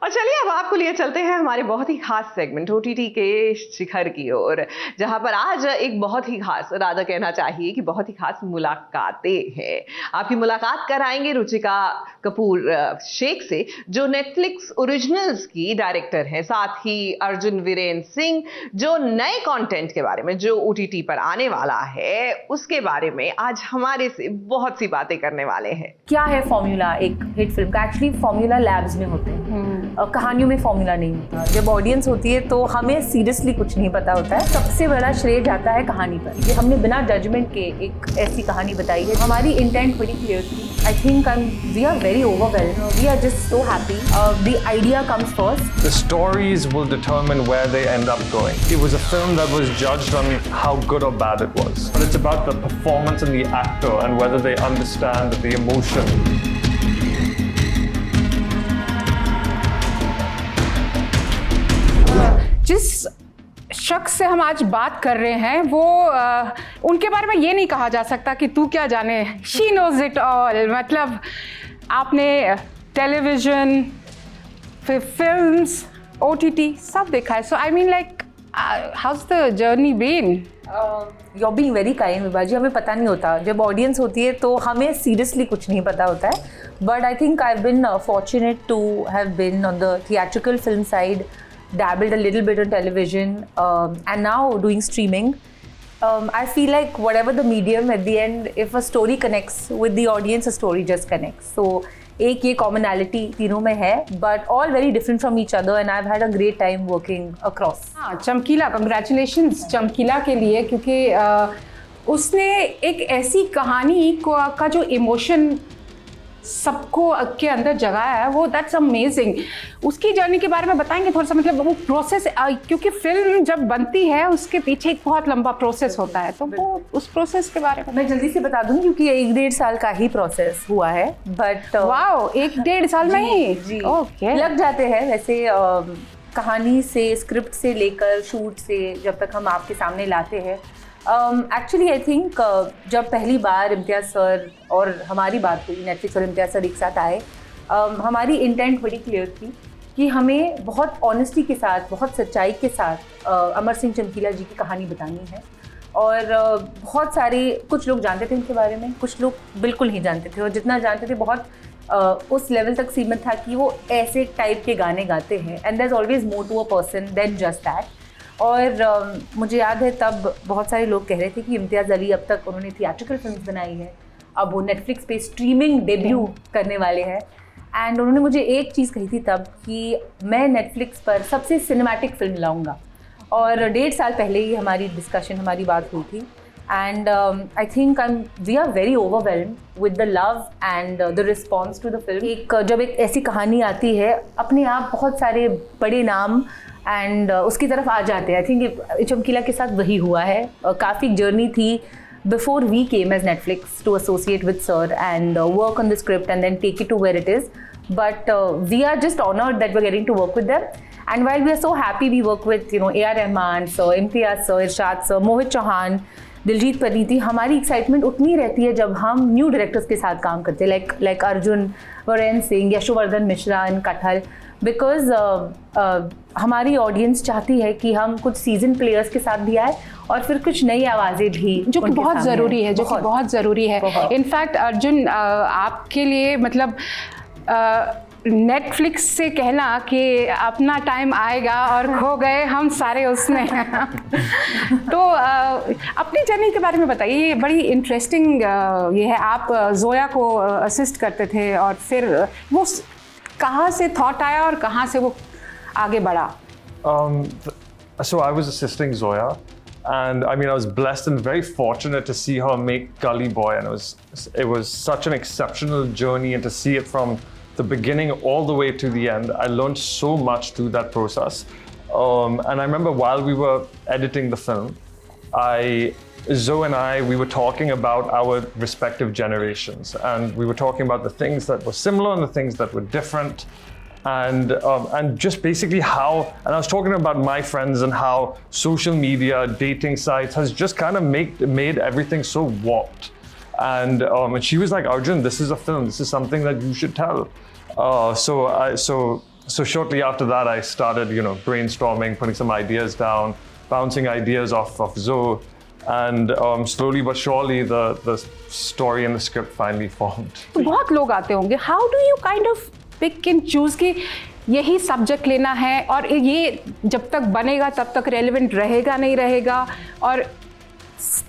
और चलिए अब आपको लिए चलते हैं हमारे बहुत ही खास सेगमेंट ओटीटी के शिखर की ओर, जहां पर आज एक बहुत ही खास, राधा कहना चाहिए कि बहुत ही खास मुलाकातें हैं। आपकी मुलाकात कराएंगे रुचिका कपूर शेख से, जो नेटफ्लिक्स ओरिजिनल्स की डायरेक्टर हैं, साथ ही अर्जुन वीरेन सिंह, जो नए कंटेंट के बारे में जो ओटीटी पर आने वाला है उसके बारे में आज हमारे से बहुत सी बातें करने वाले हैं। क्या है फॉर्मूला एक हिट फिल्म का? एक्चुअली फॉर्मूला लैब्स में होते हैं, कहानियों में फॉर्मूला नहीं होता। जब ऑडियंस होती है तो हमें सीरियसली कुछ नहीं पता होता है। सबसे बड़ा श्रेय जाता है कहानी पर, कि हमने बिना जजमेंट के एक ऐसी कहानी बताई है। हमारी इंटेंट बड़ी क्लियर थी। I think we are very overwhelmed, we are just so happy. The idea comes first. The stories will determine where they end up going. It was a film that was judged on how good or bad it was. But it's about the performance and the actor and whether they understand the emotion. जिस शख्स से हम आज बात कर रहे हैं वो उनके बारे में ये नहीं कहा जा सकता कि तू क्या जाने, शी नोज इट ऑल। मतलब आपने टेलीविजन, फिर फिल्म्स, ओटीटी सब देखा है। So I mean like how's the journey been? You are being very kind Vibha ji. हमें पता नहीं होता, जब ऑडियंस होती है तो हमें सीरियसली कुछ नहीं पता होता है। But I think I have been fortunate to have been on the theatrical film side, dabbled a little bit on television, and now doing streaming. I feel like whatever the medium, at the end, if a story connects with the audience, a story just connects. So एक ये commonality तीनों में है, but all very different from each other, and I've had a great time working across. हाँ, चमकीला, congratulations चमकीला के लिए, क्योंकि उसने एक ऐसी कहानी का जो इमोशन सबको के अंदर जगाया है, वो दैट्स अमेजिंग। उसकी जर्नी के बारे में बताएंगे थोड़ा सा? मतलब वो प्रोसेस, क्योंकि फिल्म जब बनती है उसके पीछे एक बहुत लंबा प्रोसेस होता है, तो वो उस प्रोसेस के बारे में मैं जल्दी से बता दूंगी, क्योंकि 1-1.5 साल का ही प्रोसेस हुआ है। बट वाओ, 1-1.5 साल में ही? जी, ओके। लग जाते हैं वैसे। कहानी से, स्क्रिप्ट से लेकर शूट से जब तक हम आपके सामने लाते हैं। एक्चुअली आई थिंक जब पहली बार इम्तियाज़ सर और हमारी बात हुई, नेटफ्लिक्स और इम्तियाज़ सर एक साथ आए, हमारी इंटेंट बड़ी क्लियर थी कि हमें बहुत ऑनेस्टी के साथ, बहुत सच्चाई के साथ अमर सिंह चमकीला जी की कहानी बतानी है। और बहुत सारे, कुछ लोग जानते थे इनके बारे में, कुछ लोग बिल्कुल नहीं जानते थे, और जितना जानते थे बहुत उस लेवल तक सीमित था कि वो ऐसे टाइप के गाने गाते हैं। And there is always more to a person than just that. और मुझे याद है तब बहुत सारे लोग कह रहे थे कि इम्तियाज़ अली, अब तक उन्होंने थिएट्रिकल फिल्म्स बनाई है, अब वो नेटफ्लिक्स पे स्ट्रीमिंग डेब्यू करने वाले हैं। एंड उन्होंने मुझे एक चीज़ कही थी तब कि मैं नेटफ्लिक्स पर सबसे सिनेमैटिक फिल्म लाऊंगा। और 1.5 साल पहले ही हमारी डिस्कशन, हमारी बात हुई थी। And I think we are very overwhelmed with the love and the response to the film. जब एक ऐसी कहानी आती है, अपने आप बहुत सारे बड़े नाम एंड उसकी तरफ आ जाते हैं। आई थिंक चमकीला के साथ वही हुआ है। काफ़ी जर्नी थी before we came as Netflix to associate with sir and work on the script and then take it to where it is. But we are just honored that we're getting to work with them. And while we are so happy, we work with A.R. Rahman sir, Imtiaz sir, Irshad sir, Mohit Chauhan, Diljit पनीती। हमारी excitement उतनी रहती है जब हम new directors के साथ काम करते हैं, लाइक अर्जुन वीरेन सिंह, यशोवर्धन मिश्रा एंड कटहल, बिकॉज हमारी ऑडियंस चाहती है कि हम कुछ सीजन प्लेयर्स के साथ भी आए और फिर कुछ नई आवाज़ें भी, जो कि बहुत ज़रूरी है, बहुत ज़रूरी है। इनफैक्ट अर्जुन, आपके लिए मतलब नेटफ्लिक्स से कहना कि अपना टाइम आएगा और खो गए हम सारे उसमें तो अपनी जर्नी के बारे में बताइए। ये बड़ी इंटरेस्टिंग ये है। आप जोया को असिस्ट करते थे, और फिर वो कहाँ से थॉट आया और कहाँ से वो आगे बढ़ा? So I was assisting Zoya, and I mean I was blessed and very fortunate to see her make Gully Boy, and it was such an exceptional journey, and to see it from the beginning all the way to the end. I learned so much through that process. And I remember while we were editing the film, Zoe and I, we were talking about our respective generations, and we were talking about the things that were similar and the things that were different, and just basically how, and I was talking about my friends and how social media, dating sites has just kind of made everything so warped. And she was like, Arjun, this is a film. This is something that you should tell. So so shortly after that, I started, brainstorming, putting some ideas down, bouncing ideas off of Zoe, and slowly but surely the story and the script finally formed. तो बहुत लोग आते होंगे, how do you kind of pick and choose कि यही subject लेना है और ये जब तक बनेगा तब तक रेलेवेंट रहेगा नहीं रहेगा, और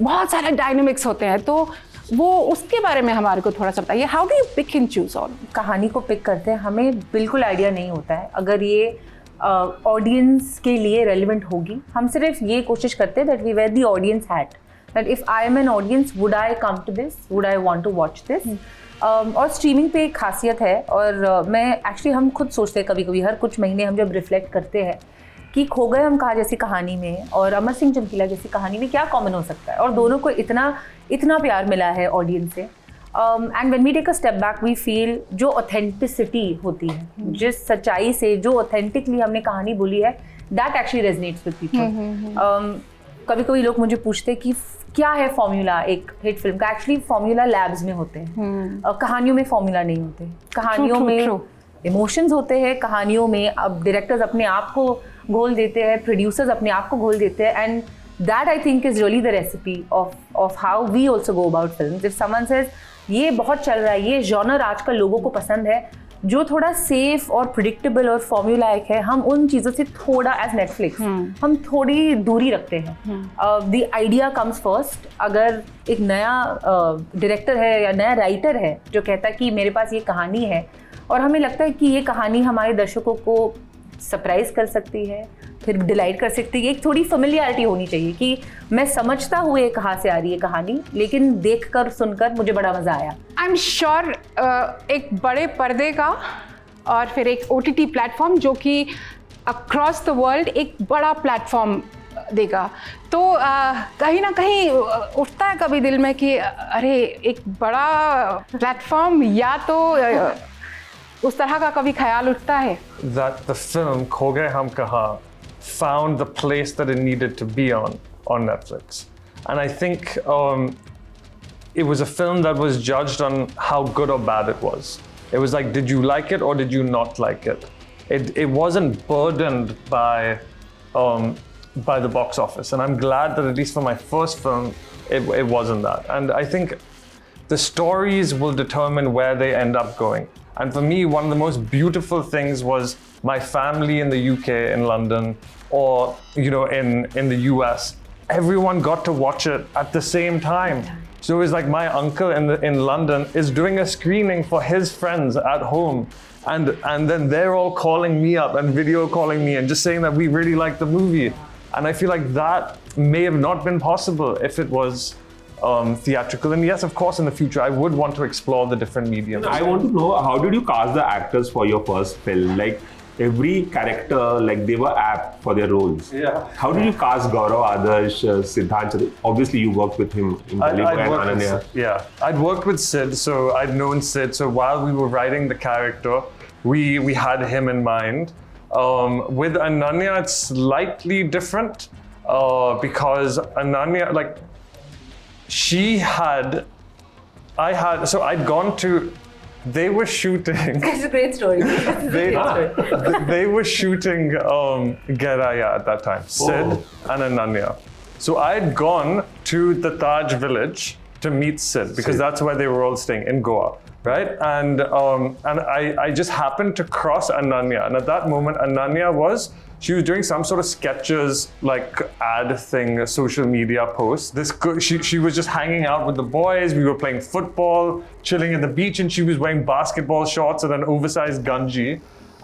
बहुत सारे डायनामिक्स होते हैं, तो वो उसके बारे में हमारे को थोड़ा सा बताइए. How do you pick and choose on? कहानी को पिक करते हैं हमें बिल्कुल आइडिया नहीं होता है अगर ये ऑडियंस के लिए रेलिवेंट होगी. हम सिर्फ ये कोशिश करते हैं that we wear the audience hat, that if I am an audience would I come to this, would I want to watch this. और स्ट्रीमिंग पे एक खासियत है, और मैं एक्चुअली हम खुद सोचते हैं कभी कभी हर कुछ महीने हम जब रिफ्लेक्ट करते हैं कि खो गए हम कहा जैसी कहानी में और अमर सिंह चमकीला जैसी कहानी में क्या कॉमन हो सकता है, और दोनों को इतना प्यार मिला है ऑडियंस से. And when we take a step back we feel जो ऑथेंटिसिटी होती है, जिस सच्चाई से जो ऑथेंटिकली हमने कहानी बोली है, that actually resonates with people. कभी कभी लोग मुझे पूछते हैं कि क्या है फॉर्मूला एक हिट फिल्म का. एक्चुअली फॉर्मूला लैब्स में होते हैं, कहानियों में फॉर्मूला नहीं होते. कहानियों में इमोशंस होते हैं, कहानियों में अब डायरेक्टर्स अपने आप को घोल देते हैं, प्रोड्यूसर्स अपने आप को घोल देते हैं, and that I think is really the recipe of how we also go about films. If someone says ये बहुत चल रहा है, ये जॉनर आजकल लोगों को पसंद है, जो थोड़ा सेफ और प्रिडिक्टेबल और फॉर्मूलाइक है, हम उन चीज़ों से थोड़ा एज नेटफ्लिक्स हम थोड़ी दूरी रखते हैं. The idea comes first. अगर एक नया डायरेक्टर है या नया राइटर है जो कहता है कि मेरे पास ये कहानी है और हमें लगता है कि ये कहानी हमारे दर्शकों को सरप्राइज कर सकती है, फिर डिलाइट कर सकती है, एक थोड़ी फेमिलियरिटी होनी चाहिए कि मैं समझता हुए कहाँ से आ रही है कहानी, लेकिन देखकर सुनकर मुझे बड़ा मज़ा आया. आई एम श्योर एक बड़े पर्दे का और फिर एक OTT प्लेटफॉर्म जो कि अक्रॉस द वर्ल्ड एक बड़ा प्लेटफॉर्म देगा, तो कहीं ना कहीं उठता है कभी दिल में कि अरे एक बड़ा प्लेटफॉर्म, या तो उस तरह का कभी ख्याल उठता है? That the film खो गए हम कहाँ found the place that it needed to be on Netflix, and I think it was a film that was judged on how good or bad it was. It was like, did you like it or did you not like it? It wasn't burdened by the box office, and I'm glad that at least for my first film it wasn't that. And I think the stories will determine where they end up going. And for me, one of the most beautiful things was my family in the UK, in London, or in the US. Everyone got to watch it at the same time. So it was like my uncle in London is doing a screening for his friends at home, and then they're all calling me up and video calling me and just saying that we really like the movie. And I feel like that may have not been possible if it was theatrical. And yes, of course, in the future, I would want to explore the different mediums. I want to know, how did you cast the actors for your first film? Like every character, like they were apt for their roles. Yeah. How did you cast Gaurav, Adarsh, Siddhant? Obviously, you worked with him in Gully Boy and Ananya. I'd worked with Sid, so I'd known Sid. So while we were writing the character, we had him in mind. With Ananya, it's slightly different because Ananya, like, I'd gone to, they were shooting. It's a great story. They were shooting Geraya at that time, Sid and Ananya. So I'd gone to the Taj village to meet Sid because that's where they were all staying, in Goa, right? And I just happened to cross Ananya, and at that moment Ananya she was doing some sort of sketches, like ad thing, a social media post. She was just hanging out with the boys. We were playing football, chilling at the beach, and she was wearing basketball shorts and an oversized gunji.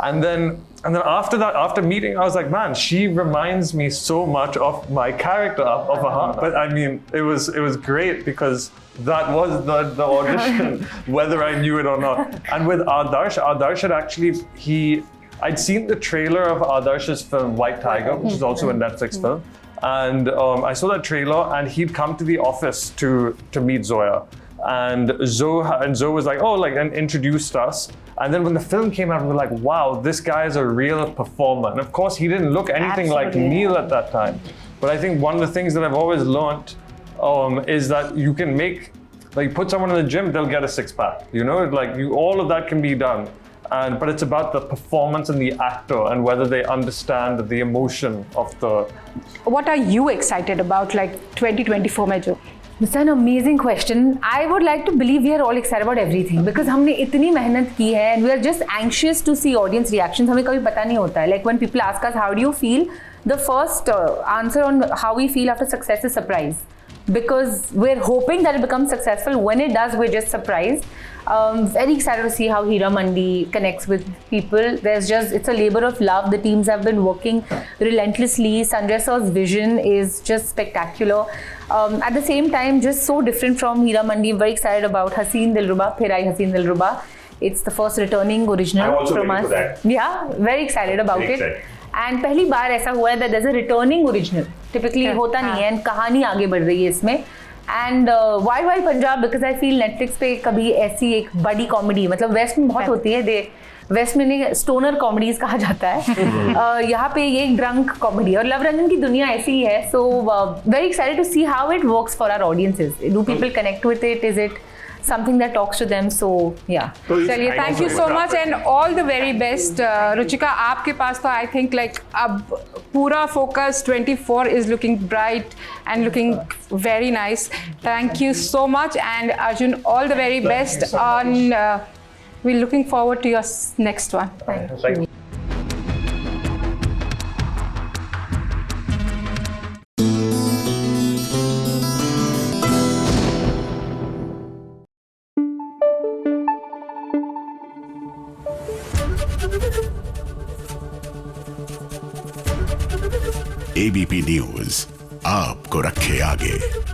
And then after that, after meeting, I was like, man, she reminds me so much of my character of Ahan. But I mean, it was great because that was the audition, whether I knew it or not. And with Adarsh had actually, I'd seen the trailer of Adarsh's film White Tiger, which is also a Netflix film. And I saw that trailer, and he'd come to the office to meet Zoya. And Zoe was like, and introduced us. And then when the film came out, we were like, wow, this guy is a real performer. And of course, he didn't look anything like Neil at that time. But I think one of the things that I've always learned is that you can put someone in the gym, they'll get a six-pack. All of that can be done. but it's about the performance and the actor and whether they understand the emotion of the. What are you excited about, like 2024 में जो? It's an amazing question. I would like to believe we are all excited about everything because हमने इतनी मेहनत की है and we are just anxious to see audience reactions. हमें कभी पता नहीं होता है. Like when people ask us how do you feel, the first answer on how we feel after success is surprise. Because we're hoping that it becomes successful. When it does, we're just surprised. Very excited to see how Hira Mandi connects with people. It's a labor of love. The teams have been working relentlessly. Sanjay sir's vision is just spectacular. At the same time, just so different from Hira Mandi. I'm very excited about Haseen Dilruba, Phir Aayi Haseen Dilruba. It's the first returning original I'm also from waiting us. for that. Yeah, very excited about Very it. excited. And पहली बार ऐसा हुआ है that there is a returning original typically होता नहीं है and कहानी आगे बढ़ रही है इसमें and wild wild Punjab because I feel Netflix पे कभी ऐसी एक बड़ी कॉमेडी मतलब वेस्ट में बहुत होती है वेस्ट में स्टोनर कॉमेडीज कहा जाता है यहाँ पे ये एक ड्रंक कॉमेडी और लव रंजन की दुनिया ऐसी ही है so very excited to see how it works for our audiences do people connect with it is it something that talks to them so yeah चलिए thank you so much and all the very best Ruchika आपके पास तो I think like अब पूरा focus 24 is looking bright and looking very nice thank you so much and Arjun all the very best on we looking forward to your next one Thank you. ABP news आपको रखे आगे।